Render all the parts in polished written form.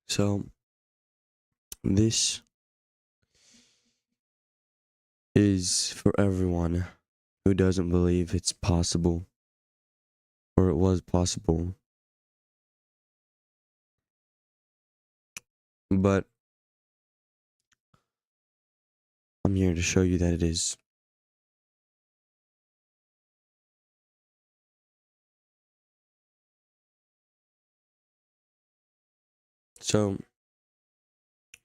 So this is for everyone who doesn't believe it's possible or it was possible. But I'm here to show you that it is. So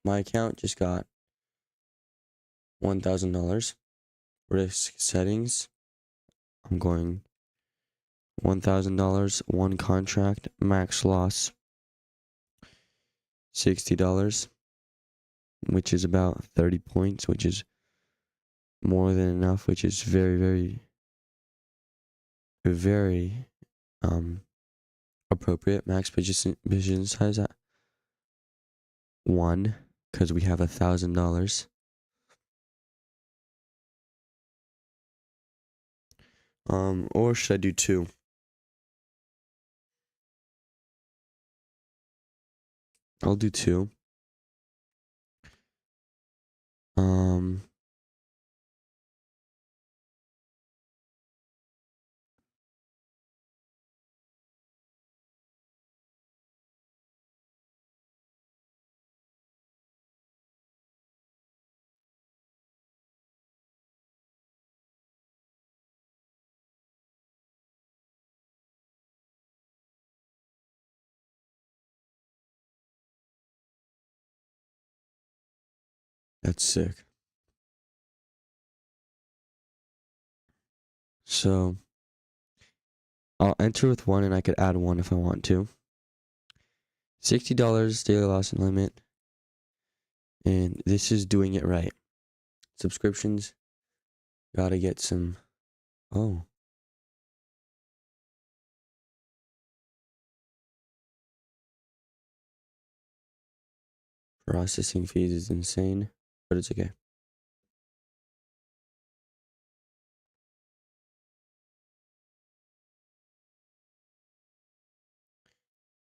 my account just got $1,000. Risk settings. I'm going $1,000, one contract, max loss $60, which is about 30 points, which is more than enough, which is very appropriate. Max position size at 1, because we have $1,000. Or should I do 2? I'll do 2. That's sick. So I'll enter with 1 and I could add 1 if I want to. $60 daily loss and limit. And this is doing it right. Subscriptions. Gotta get some. Oh. Processing fees is insane, but it's okay.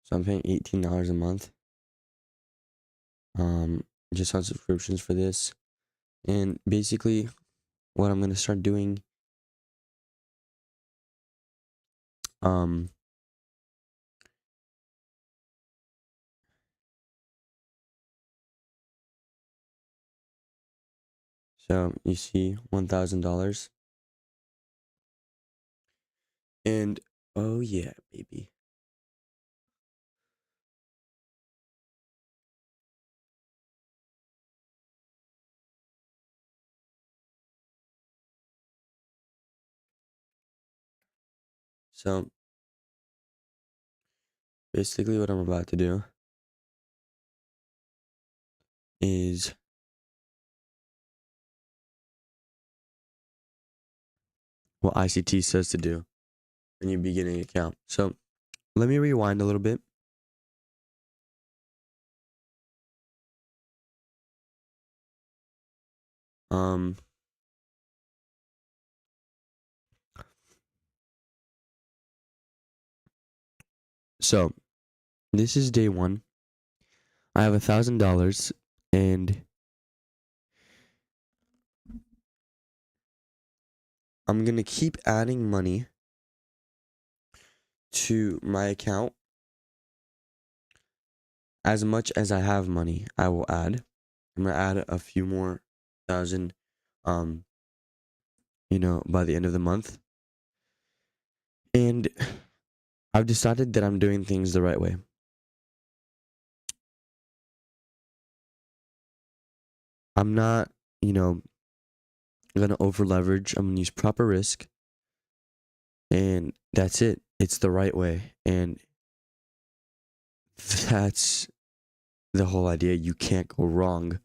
So I'm paying $18 a month. Just on subscriptions for this. And basically what I'm gonna start doing so you see $1,000. And oh yeah, baby. So basically what I'm about to do is what ICT says to do when you begin an account. So let me rewind a little bit. So this is day 1. I have $1,000 and I'm gonna keep adding money to my account. As much as I have money, I will add. I'm gonna add a few more thousand, by the end of the month. And I've decided that I'm doing things the right way. I'm not, gonna over leverage. I'm gonna use proper risk. And that's it. It's the right way. And that's the whole idea. You can't go wrong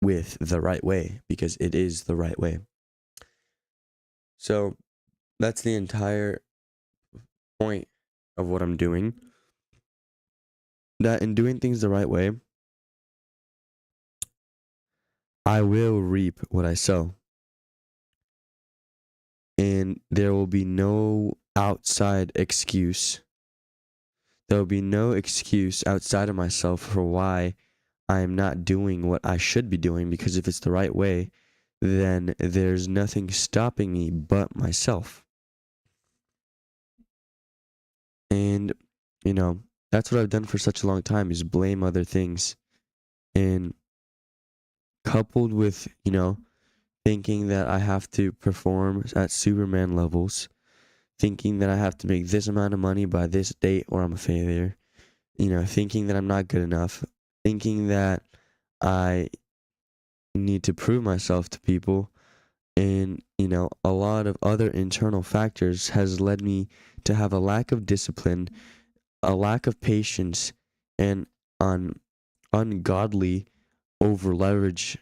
with the right way because it is the right way. So that's the entire point of what I'm doing. That in doing things the right way, I will reap what I sow. And there will be no outside excuse There'll be no excuse outside of myself for why I am not doing what I should be doing, because if it's the right way, then there's nothing stopping me but myself. And, that's what I've done for such a long time, is blame other things. And coupled with, thinking that I have to perform at Superman levels, thinking that I have to make this amount of money by this date or I'm a failure, thinking that I'm not good enough, thinking that I need to prove myself to people, and, a lot of other internal factors has led me to have a lack of discipline, a lack of patience, and an ungodly over-leveraged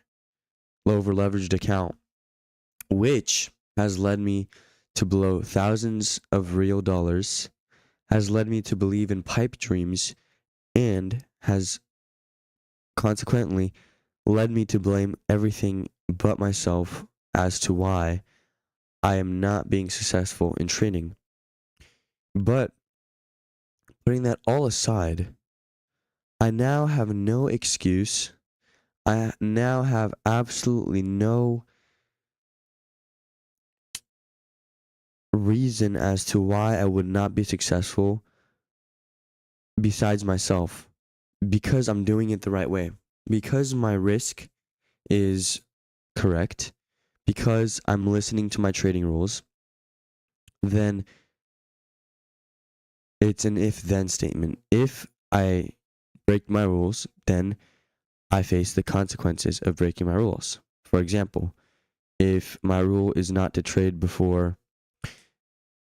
account, which has led me to blow thousands of real dollars, has led me to believe in pipe dreams, and has consequently led me to blame everything but myself as to why I am not being successful in training. But putting that all aside, I now have no excuse. I now have absolutely no reason as to why I would not be successful besides myself, because I'm doing it the right way, because my risk is correct, because I'm listening to my trading rules. Then it's an if-then statement. If I break my rules, then I face the consequences of breaking my rules. For example, if my rule is not to trade before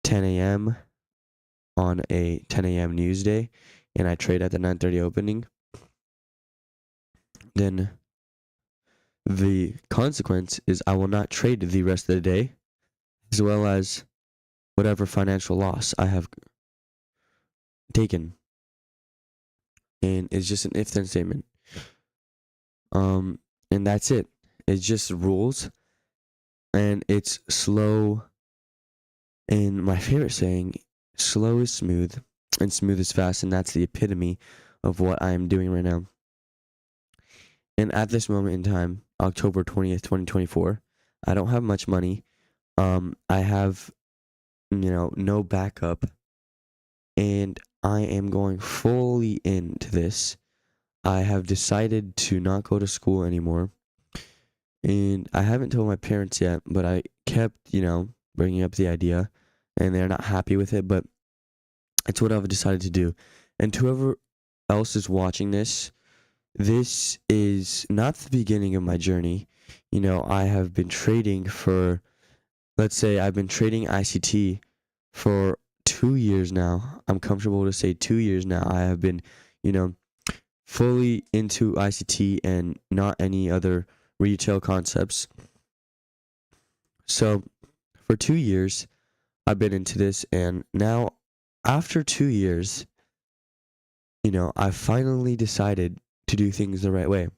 10 a.m. on a 10 a.m. news day, and I trade at the 9:30 opening, then the consequence is I will not trade the rest of the day, as well as whatever financial loss I have taken. And it's just an if-then statement. And that's it. It's just rules, and it's slow. And my favorite saying, slow is smooth, and smooth is fast, and that's the epitome of what I am doing right now. And at this moment in time, October 20th, 2024, I don't have much money. I have, no backup, and I am going fully into this. I have decided to not go to school anymore, and I haven't told my parents yet, but I kept, bringing up the idea, and they're not happy with it, but it's what I've decided to do. And to whoever else is watching this is not the beginning of my journey. I have been trading for, let's say I've been trading ICT for 2 years now. I'm comfortable to say 2 years now. I have been, fully into ICT and not any other retail concepts. So for 2 years, I've been into this, and now after 2 years, I finally decided to do things the right way.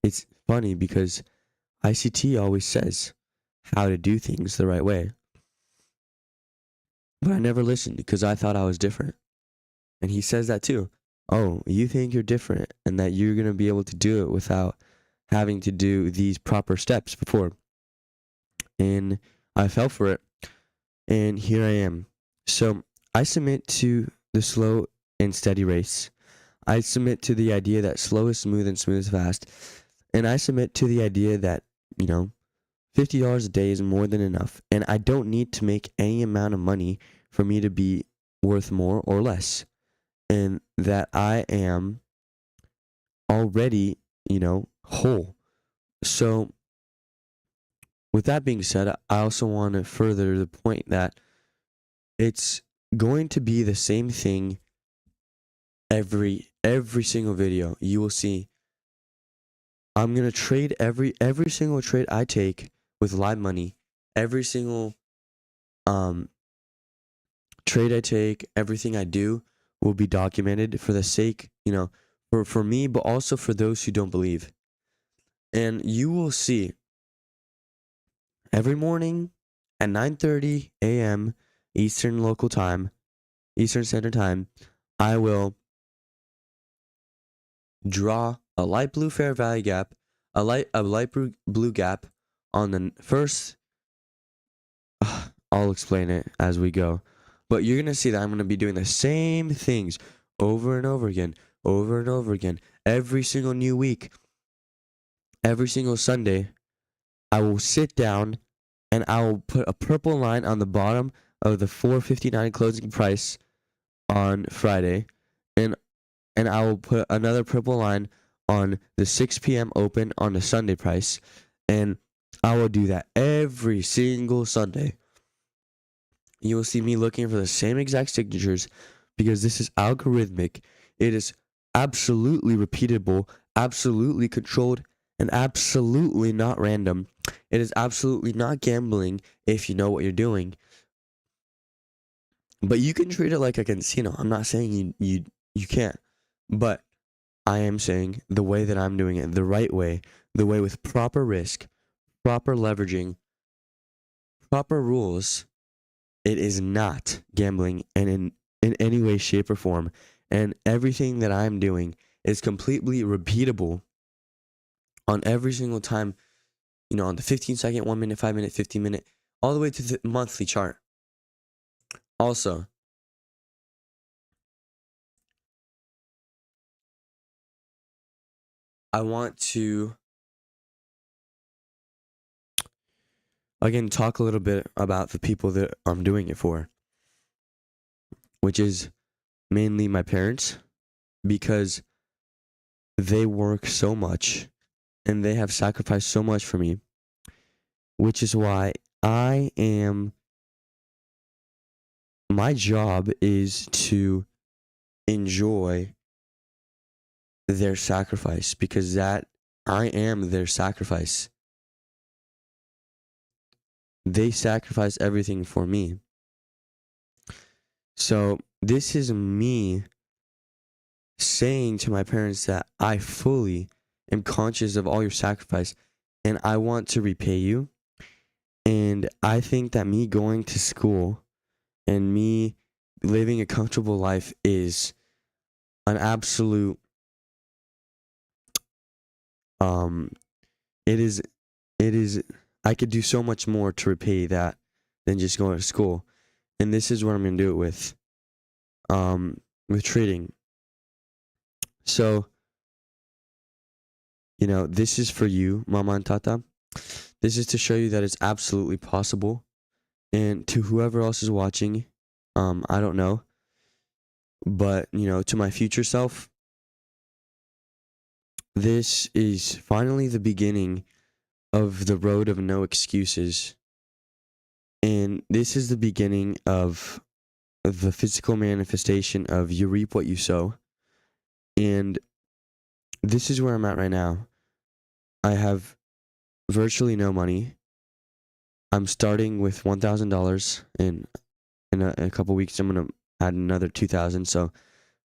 It's funny because ICT always says how to do things the right way. But I never listened because I thought I was different. And he says that too. Oh, you think you're different and that you're going to be able to do it without having to do these proper steps before. And I fell for it. And here I am. So I submit to the slow and steady race. I submit to the idea that slow is smooth and smooth is fast. And I submit to the idea that, $50 a day is more than enough. And I don't need to make any amount of money for me to be worth more or less. And that I am already, whole. So with that being said, I also want to further the point that it's going to be the same thing every single video. You will see I'm going to trade every single trade I take with live money. Every single trade I take, everything I do will be documented for the sake, for me, but also for those who don't believe. And you will see every morning at 9:30 a.m. Eastern local time, Eastern Standard Time, I will draw a light blue fair value gap, a light blue gap on the first. I'll explain it as we go, but you're gonna see that I'm gonna be doing the same things over and over again, every single new week, every single Sunday. I will sit down and I will put a purple line on the bottom of the 4.59 closing price on Friday, and I will put another purple line on the 6 p.m. open on the Sunday price, and I will do that every single Sunday. You will see me looking for the same exact signatures because this is algorithmic. It is absolutely repeatable, absolutely controlled, and absolutely not random. It is absolutely not gambling if you know what you're doing. But you can treat it like a casino. I'm not saying you can't. But I am saying the way that I'm doing it, the right way, the way with proper risk, proper leveraging, proper rules, it is not gambling and in any way, shape, or form. And everything that I'm doing is completely repeatable on every single time, on the 15-second, 1 minute, 5 minute, 15 minute, all the way to the monthly chart. Also, I want to, again, talk a little bit about the people that I'm doing it for, which is mainly my parents, because they work so much and they have sacrificed so much for me, which is why my job is to enjoy their sacrifice, because that I am their sacrifice. They sacrifice everything for me. So this is me saying to my parents that I fully am conscious of all your sacrifice and I want to repay you. And I think that me going to school and me living a comfortable life is an absolute it is I could do so much more to repay that than just going to school. And this is what I'm going to do it with trading. So, this is for you, Mama and Tata. This is to show you that it's absolutely possible. And to whoever else is watching, I don't know. But, to my future self, this is finally the beginning of the road of no excuses. And this is the beginning of the physical manifestation of you reap what you sow. And this is where I'm at right now. I have virtually no money. I'm starting with $1,000. In a couple weeks, I'm going to add another $2,000. So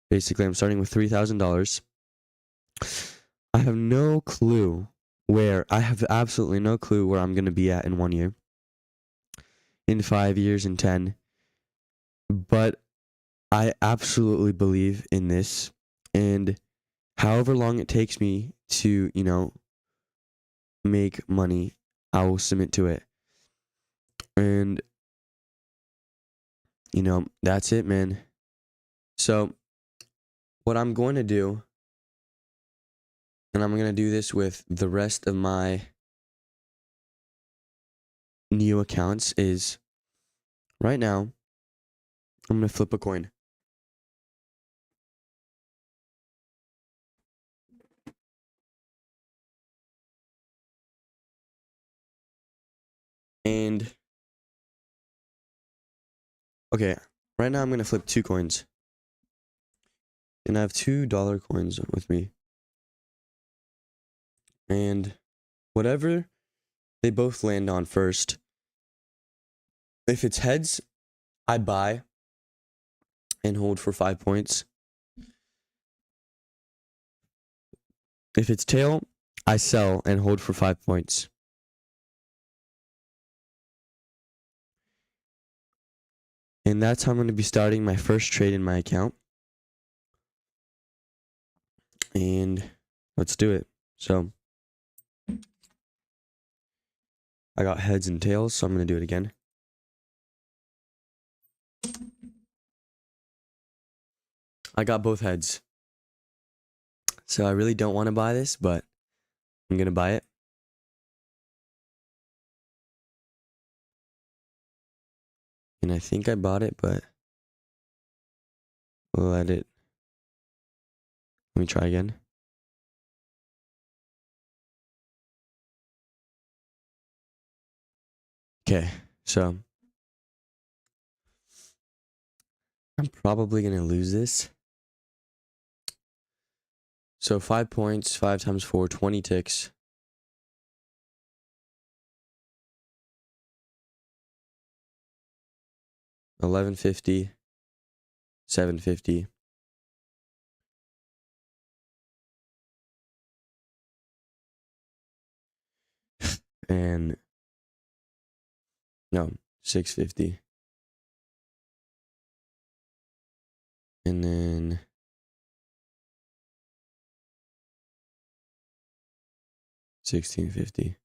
basically, I'm starting with $3,000. I have no clue I have absolutely no clue where I'm going to be at in 1 year, in 5 years, in 10. But I absolutely believe in this. And however long it takes me to, make money, I will submit to it. And, that's it, man. So, what I'm going to do, and I'm going to do this with the rest of my new accounts, is right now, I'm going to flip a coin. And, okay, right now I'm going to flip 2 coins. And I have $2 coins with me. And whatever they both land on first, if it's heads, I buy and hold for 5 points. If it's tail, I sell and hold for 5 points. And that's how I'm going to be starting my first trade in my account. And let's do it. So I got heads and tails, so I'm going to do it again. I got both heads. So I really don't want to buy this, but I'm going to buy it. And I think I bought it, but we'll let it. Let me try again. Okay, so I'm probably going to lose this. So 5 points, 5 times 4, 20 ticks. $11.50, $7.50. And no, $6.50. And then $16.50.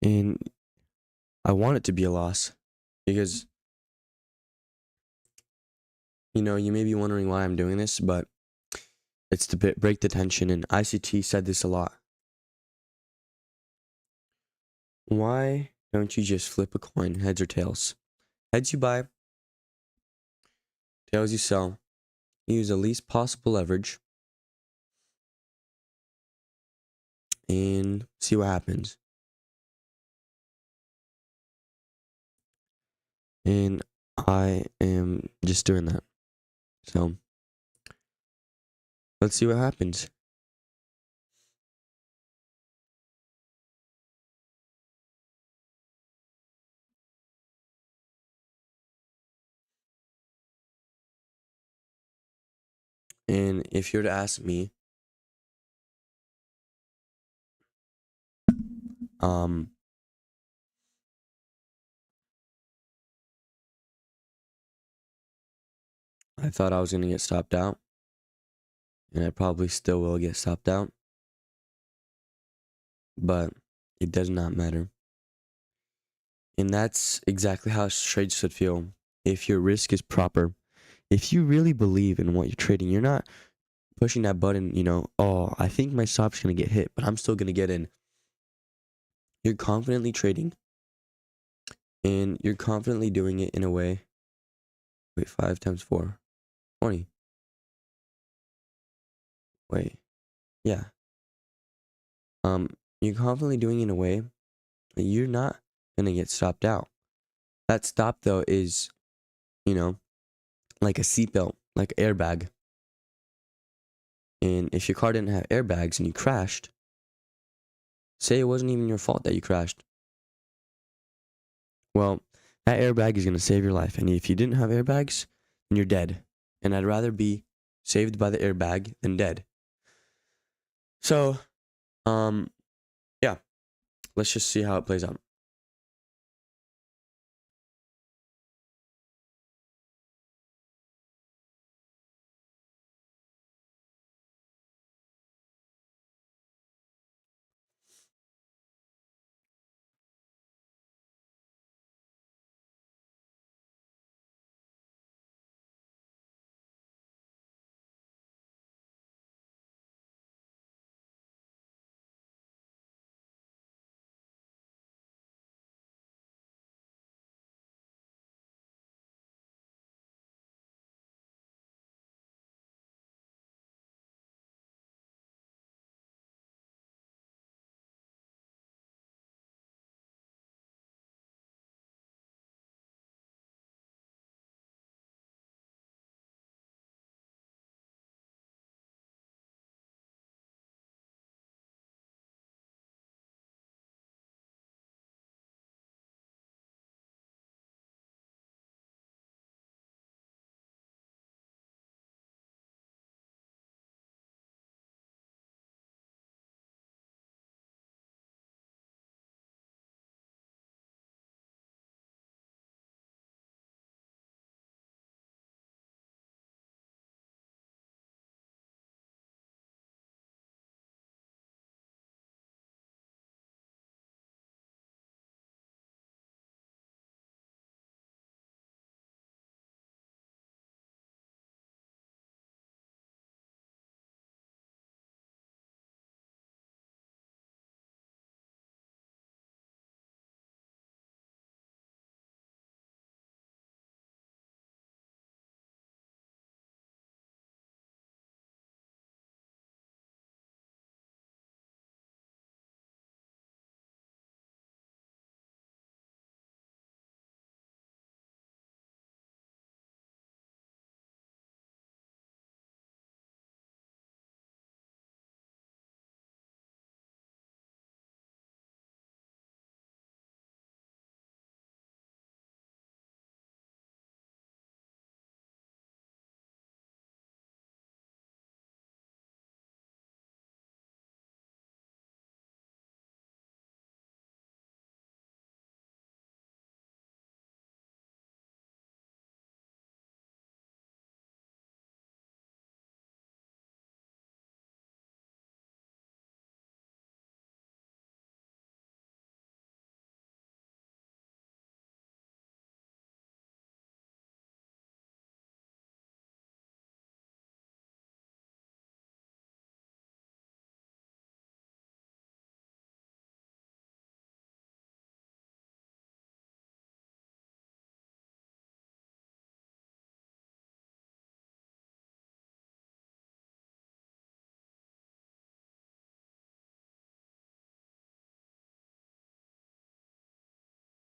And I want it to be a loss because, you know, you may be wondering why I'm doing this, but it's to break the tension. And ICT said this a lot. Why don't you just flip a coin, heads or tails? Heads you buy, tails you sell. You use the least possible leverage and see what happens. And I am just doing that. So let's see what happens. And if you were to ask me, I thought I was going to get stopped out, and I probably still will get stopped out, but it does not matter. And that's exactly how trades should feel. If your risk is proper, if you really believe in what you're trading, you're not pushing that button, you know, oh, I think my stop's going to get hit, but I'm still going to get in. You're confidently trading, and you're confidently doing it in a way. Wait, 5 times 4, 20. Wait, yeah. You're confidently doing it in a way that you're not gonna get stopped out. That stop though is, you know, like a seatbelt, like an airbag. And if your car didn't have airbags and you crashed, say it wasn't even your fault that you crashed. Well, that airbag is gonna save your life. And if you didn't have airbags, then you're dead. And I'd rather be saved by the airbag than dead. So, yeah, let's just see how it plays out.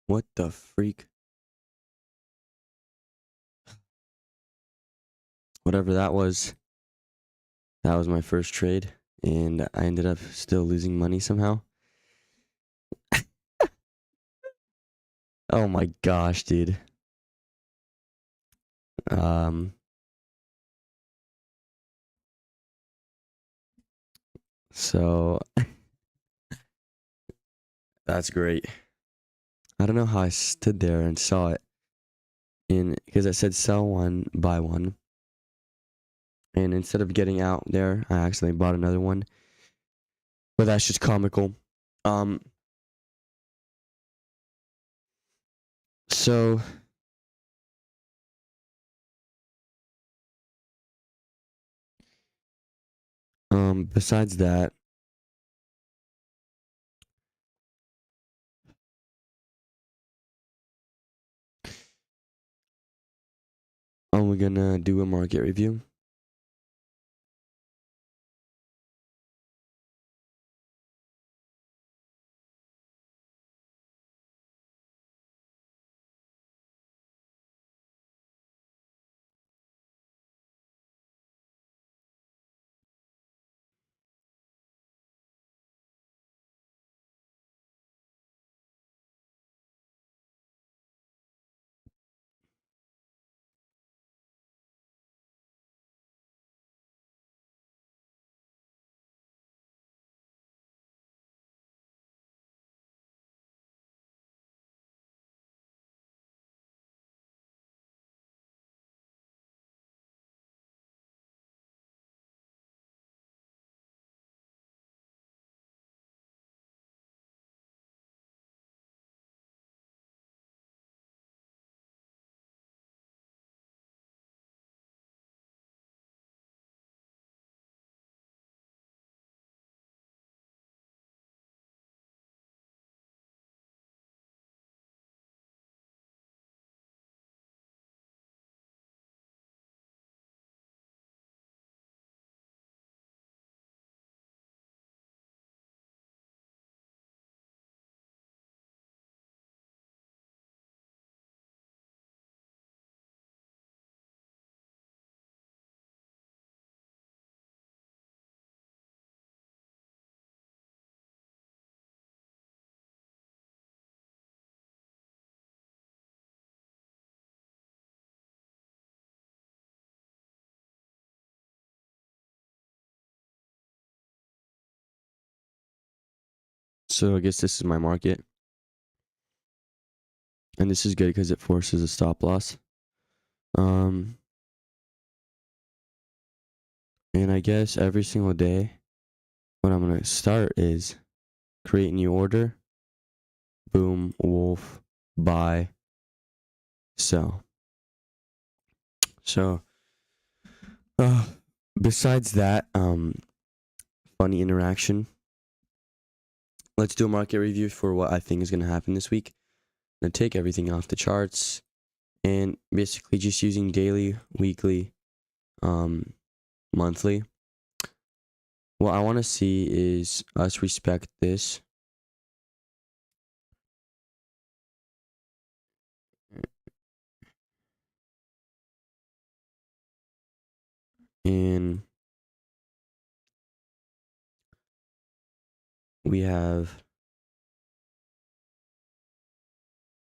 What the freak? Whatever that was my first trade, and I ended up still losing money somehow. Oh my gosh, dude. So that's great. I don't know how I stood there and saw it because I said sell one, buy one. And instead of getting out there, I accidentally bought another one. But that's just comical. So besides that, we're gonna do a market review. So I guess this is my market. And this is good because it forces a stop loss. And I guess every single day, what I'm gonna start is create new order. Boom, wolf, buy, sell. So, besides that, funny interaction. Let's do a market review for what I think is gonna happen this week. I'm gonna take everything off the charts and basically just using daily, weekly, monthly. What I want to see is us respect this. And we have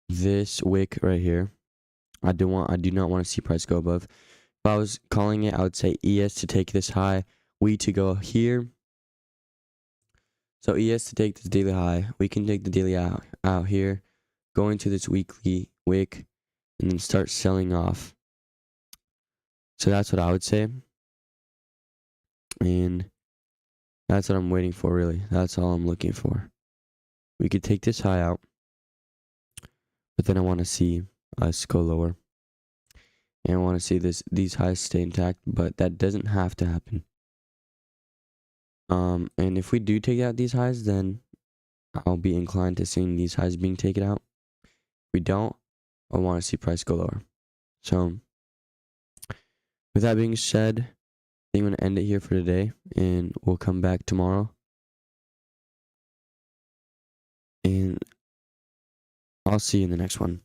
this wick right here. I do not want to see price go above. If I was calling it, I would say ES to take this high, we to go here. So ES to take this daily high, we can take the daily out here, go into this weekly wick, and then start selling off. So that's what I would say. And that's what I'm waiting for, really. That's all I'm looking for. We could take this high out, but then I want to see us go lower. And I want to see these highs stay intact, but that doesn't have to happen. And if we do take out these highs, then I'll be inclined to seeing these highs being taken out. If we don't, I want to see price go lower. So, with that being said, I think I'm going to end it here for today, and we'll come back tomorrow. And I'll see you in the next one.